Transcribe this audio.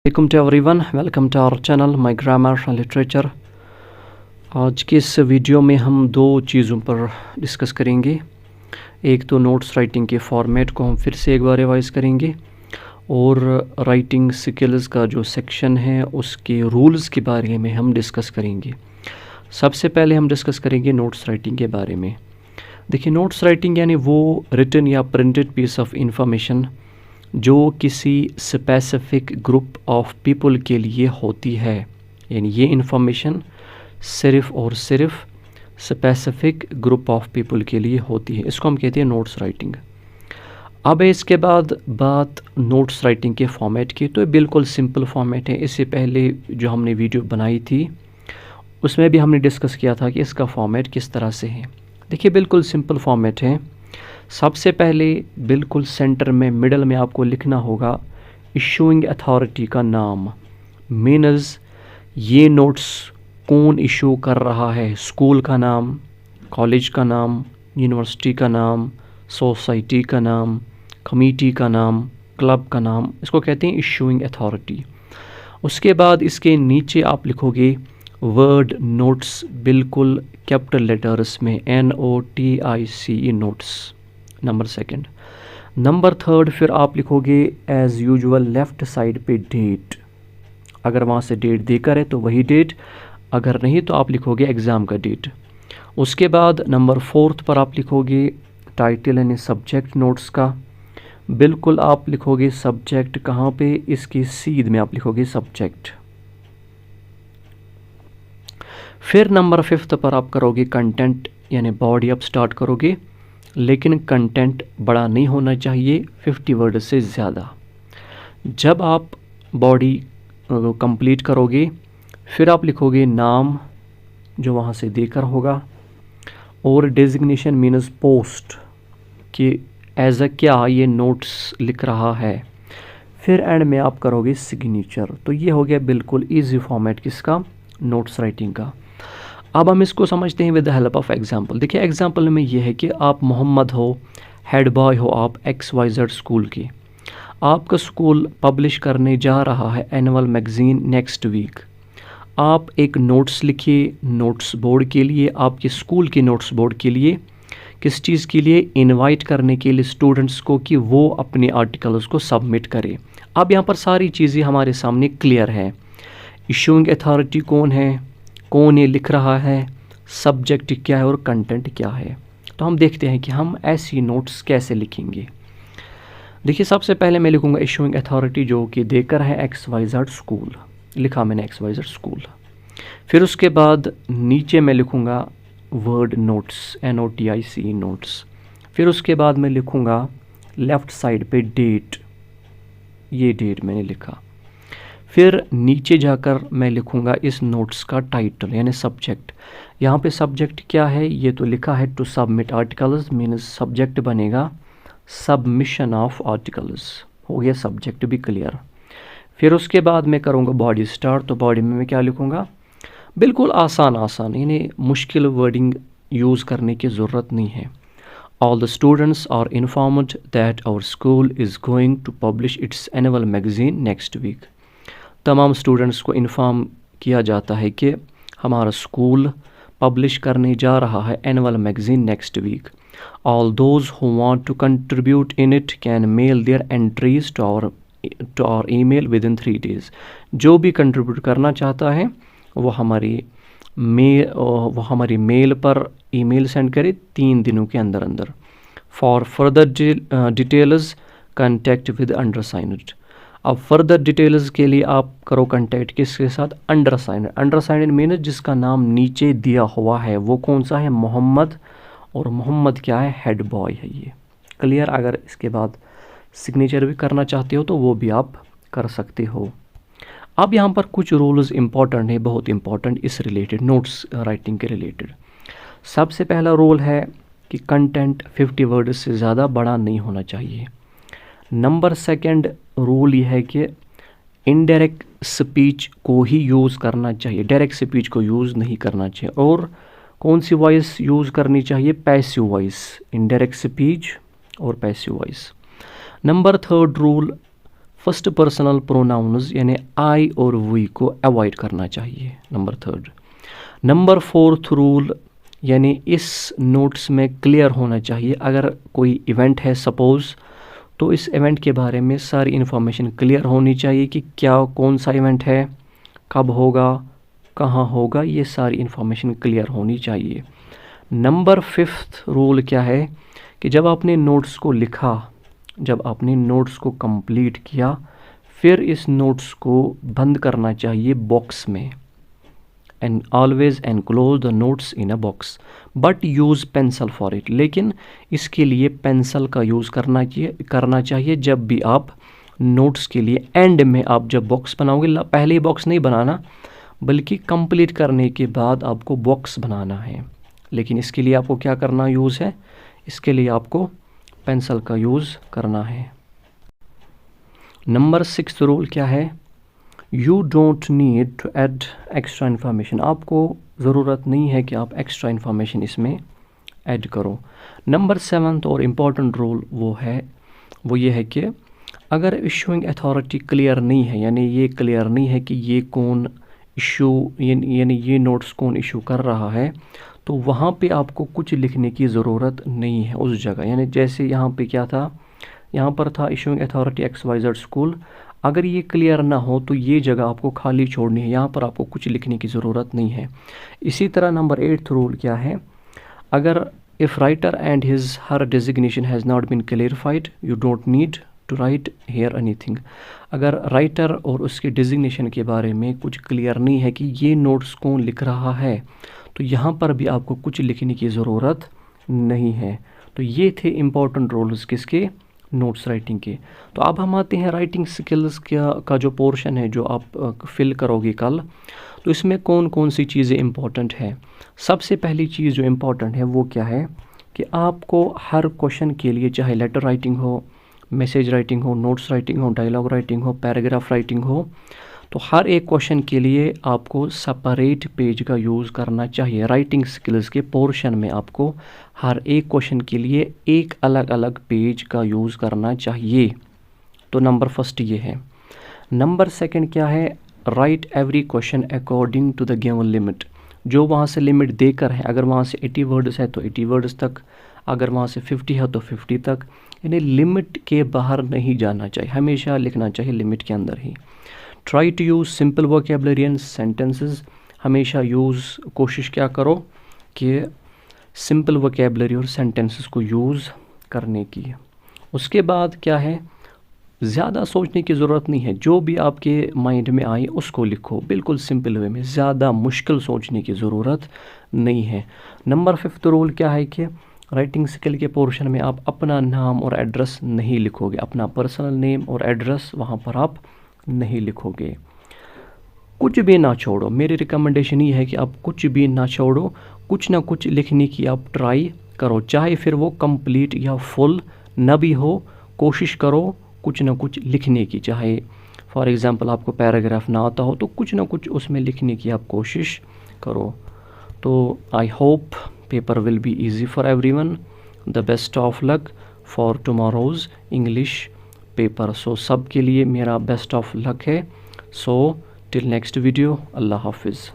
Welcome to everyone, welcome to our channel my grammar and literature. आज के इस video में हम दो चीज़ों पर डिस्कस करेंगे। एक तो नोट्स राइटिंग के फॉर्मेट को हम फिर से एक बार रिवाइज करेंगे और राइटिंग स्किल्स का जो सेक्शन है उसके रूल्स के बारे में हम डिस्कस करेंगे। सबसे पहले हम डिस्कस करेंगे नोट्स राइटिंग के बारे में। देखिए, नोट्स राइटिंग यानी वो रिटन या प्रिंटेड पीस ऑफ इंफॉर्मेशन जो किसी स्पेसिफिक ग्रुप ऑफ पीपल के लिए होती है। यानी ये इंफॉर्मेशन सिर्फ़ और सिर्फ स्पेसिफिक ग्रुप ऑफ पीपल के लिए होती है, इसको हम कहते हैं नोट्स राइटिंग। अब इसके बाद बात नोट्स राइटिंग के फॉर्मेट की, तो ये बिल्कुल सिंपल फॉर्मेट है। इससे पहले जो हमने वीडियो बनाई थी उसमें भी हमने डिस्कस किया था कि इसका फॉर्मेट किस तरह से है। देखिए, बिल्कुल सिंपल फॉर्मेट है। सबसे पहले बिल्कुल सेंटर में मिडल में आपको लिखना होगा इशूइंग अथॉरिटी का नाम, मीन्स ये नोट्स कौन इशू कर रहा है। स्कूल का नाम, कॉलेज का नाम, यूनिवर्सिटी का नाम, सोसाइटी का नाम, कमेटी का नाम, क्लब का नाम, इसको कहते हैं इशूइंग अथॉरिटी। उसके बाद इसके नीचे आप लिखोगे वर्ड नोट्स, बिल्कुल कैपिटल लेटर्स में NOTICE notes, number second. Number third फिर आप लिखोगे एज़ यूजुअल लेफ़्ट साइड पे डेट। अगर वहाँ से डेट देकर है तो वही डेट, अगर नहीं तो आप लिखोगे एग्ज़ाम का डेट। उसके बाद नंबर फोर्थ पर आप लिखोगे टाइटल यानी सब्जेक्ट नोट्स का। बिल्कुल आप लिखोगे सब्जेक्ट कहाँ पे, इसकी सीध में आप लिखोगे सब्जेक्ट। फिर नंबर फिफ्थ पर आप करोगे कंटेंट यानी बॉडी आप स्टार्ट करोगे, लेकिन कंटेंट बड़ा नहीं होना चाहिए, 50 वर्ड से ज़्यादा। जब आप बॉडी कंप्लीट करोगे फिर आप लिखोगे नाम जो वहाँ से देकर होगा और डेजिग्नेशन मीन्स पोस्ट कि एज अ क्या ये नोट्स लिख रहा है। फिर एंड में आप करोगे सिग्नेचर। तो ये हो गया बिल्कुल इजी फॉर्मेट किसका, नोट्स राइटिंग का। अब हम इसको समझते हैं with the help of example. देखिए, एग्जांपल में ये है कि आप मोहम्मद हो, हेड बॉय हो आप XYZ स्कूल के। आपका स्कूल पब्लिश करने जा रहा है एनुअल मैगज़ीन नेक्स्ट वीक। आप एक नोट्स लिखिए नोट्स बोर्ड के लिए, आपके स्कूल के नोट्स बोर्ड के लिए। किस चीज़ के लिए, इनवाइट करने के लिए स्टूडेंट्स को कि वो अपने आर्टिकल्स को सबमिट करें। अब यहाँ पर सारी चीज़ें हमारे सामने क्लियर है। इशूइंग अथॉरिटी कौन है, कौन ये लिख रहा है, सब्जेक्ट क्या है और कंटेंट क्या है। तो हम देखते हैं कि हम ऐसी नोट्स कैसे लिखेंगे। देखिए, सबसे पहले मैं लिखूंगा इशूइंग अथॉरिटी जो कि देकर है XYZ स्कूल, लिखा मैंने XYZ स्कूल। फिर उसके बाद नीचे मैं लिखूंगा वर्ड नोट्स NOTICE नोट्स। फिर उसके बाद मैं लिखूंगा लेफ़्ट साइड पे डेट, ये डेट मैंने लिखा। फिर नीचे जाकर मैं लिखूंगा इस नोट्स का टाइटल यानी सब्जेक्ट। यहाँ पे सब्जेक्ट क्या है, ये तो लिखा है to submit articles, means subject बनेगा सबमिशन ऑफ आर्टिकल्स। हो गया सब्जेक्ट भी क्लियर। फिर उसके बाद मैं करूँगा बॉडी स्टार्ट। तो बॉडी में मैं क्या लिखूँगा, बिल्कुल आसान आसान, यानी मुश्किल वर्डिंग यूज़ करने की ज़रूरत नहीं है। All the students are informed that our school is going to publish its annual magazine next week. तमाम स्टूडेंट्स को इन्फॉर्म किया जाता है कि हमारा स्कूल पब्लिश करने जा रहा है annual magazine next week. All those who want to contribute in it can mail their entries to our email within 3 days। जो भी कंट्रीब्यूट करना चाहता है वो हमारी मेल पर ईमेल सेंड करे 3 दिनों के अंदर अंदर। For further details contact with undersigned. अब फर्दर डिटेल्स के लिए आप करो कांटेक्ट किसके साथ, अंडरसाइन्ड। अंडरसाइन्ड मीन्स जिसका नाम नीचे दिया हुआ है वो कौन सा है, मोहम्मद। और मोहम्मद क्या है, हेड बॉय है ये। क्लियर। अगर इसके बाद सिग्नेचर भी करना चाहते हो तो वो भी आप कर सकते हो। अब यहाँ पर कुछ रूल्स इंपॉर्टेंट है, बहुत इंपॉर्टेंट इस रिलेटेड, नोट्स राइटिंग के रिलेटेड। सबसे पहला रूल है कि कंटेंट 50 वर्ड से ज़्यादा बड़ा नहीं होना चाहिए। नंबर सेकंड रूल ये है कि इनडायरेक्ट स्पीच को ही यूज़ करना चाहिए, डायरेक्ट स्पीच को यूज़ नहीं करना चाहिए। और कौन सी वॉइस यूज़ करनी चाहिए, पैसिव वॉइस, इनडायरेक्ट स्पीच और passive voice. Number third rule, first personal pronounce यानी आई और वी को अवॉइड करना चाहिए। नंबर 3। नंबर 4 रूल यानी इस नोट्स में क्लियर होना चाहिए। अगर कोई इवेंट है सपोज़, तो इस इवेंट के बारे में सारी इन्फॉर्मेशन क्लियर होनी चाहिए कि क्या कौन सा इवेंट है, कब होगा, कहाँ होगा, ये सारी इन्फॉर्मेशन क्लियर होनी चाहिए। नंबर 5 रूल क्या है कि जब आपने नोट्स को लिखा, जब आपने नोट्स को कंप्लीट किया, फिर इस नोट्स को बंद करना चाहिए बॉक्स में। And always enclose the notes in a box but use pencil for it. लेकिन इसके लिए पेंसिल का यूज़ करना चाहिए जब भी आप नोट्स के लिए एंड में आप जब बॉक्स बनाओगे, पहले ही बॉक्स नहीं बनाना बल्कि कंप्लीट करने के बाद आपको बॉक्स बनाना है। लेकिन इसके लिए आपको क्या करना यूज़ है, इसके लिए आपको पेंसिल का यूज़ करना है। नंबर 6 रूल क्या है, you don't need to add extra information. आपको ज़रूरत नहीं है कि आप एक्स्ट्रा इन्फॉर्मेशन इसमें ऐड करो। नंबर 7 और इम्पॉर्टेंट रूल वो ये है कि अगर इशूइंग अथॉरिटी क्लियर नहीं है, यानी ये क्लियर नहीं है कि ये कौन इशू यानी ये नोट्स कौन इशू कर रहा है, तो वहाँ पे आपको कुछ लिखने की ज़रूरत नहीं है उस जगह। यानी जैसे यहाँ पे क्या था, यहाँ पर था इशूइंग अथॉरिटी XYZ स्कूल। अगर ये क्लियर ना हो तो ये जगह आपको खाली छोड़नी है, यहाँ पर आपको कुछ लिखने की ज़रूरत नहीं है। इसी तरह नंबर 8 रूल क्या है, अगर if writer and his her designation has not been clarified you don't need to write here anything. अगर राइटर और उसके डिजिग्नेशन के बारे में कुछ क्लियर नहीं है कि ये नोट्स कौन लिख रहा है, तो यहाँ पर भी आपको कुछ लिखने की ज़रूरत नहीं है। तो ये थे इम्पोर्टेंट रूल्स किसके, नोट्स राइटिंग के। तो अब हम आते हैं राइटिंग स्किल्स का जो पोर्शन है जो आप फिल करोगे कल, तो इसमें कौन कौन सी चीज़ें इम्पॉर्टेंट है। सबसे पहली चीज़ जो इम्पॉर्टेंट है वो क्या है कि आपको हर क्वेश्चन के लिए, चाहे लेटर राइटिंग हो, मैसेज राइटिंग हो, नोट्स राइटिंग हो, डायलॉग राइटिंग हो, पैराग्राफ राइटिंग हो, तो हर एक क्वेश्चन के लिए आपको सेपरेट पेज का यूज़ करना चाहिए। राइटिंग स्किल्स के पोर्शन में आपको हर एक क्वेश्चन के लिए एक अलग अलग पेज का यूज़ करना चाहिए। तो नंबर 1 ये है। नंबर 2 क्या है, write every question according to the given limit. जो वहाँ से लिमिट देकर है, अगर वहाँ से 80 वर्ड्स है तो 80 वर्ड्स तक, अगर वहाँ से 50 है तो 50 तक, यानी लिमिट के बाहर नहीं जाना चाहिए, हमेशा लिखना चाहिए लिमिट के अंदर ही। Try to use simple vocabulary and sentences. हमेशा कोशिश क्या करो कि सिंपल वोकेबलरी और सेंटेंसेस को यूज़ करने की। उसके बाद क्या है, ज़्यादा सोचने की ज़रूरत नहीं है, जो भी आपके माइंड में आए उसको लिखो बिल्कुल सिंपल वे में, ज़्यादा मुश्किल सोचने की ज़रूरत नहीं है। नंबर 5 रूल क्या है कि राइटिंग स्किल के पोर्शन में आप अपना नाम और एड्रेस नहीं लिखोगे, अपना पर्सनल नेम और एड्रेस वहाँ पर आप नहीं लिखोगे। कुछ भी ना छोड़ो, मेरी रिकमेंडेशन ये है कि आप कुछ भी ना छोड़ो, कुछ ना कुछ लिखने की आप ट्राई करो, चाहे फिर वो कंप्लीट या फुल ना भी हो, कोशिश करो कुछ ना कुछ लिखने की। चाहे फॉर एग्ज़ाम्पल आपको पैराग्राफ ना आता हो तो कुछ ना कुछ उसमें लिखने की आप कोशिश करो। तो I hope paper will be easy for everyone. The best of luck for tomorrow's English paper. So सब के लिए मेरा बेस्ट ऑफ लक है। सो टिल नेक्स्ट वीडियो, अल्लाह हाफिज़।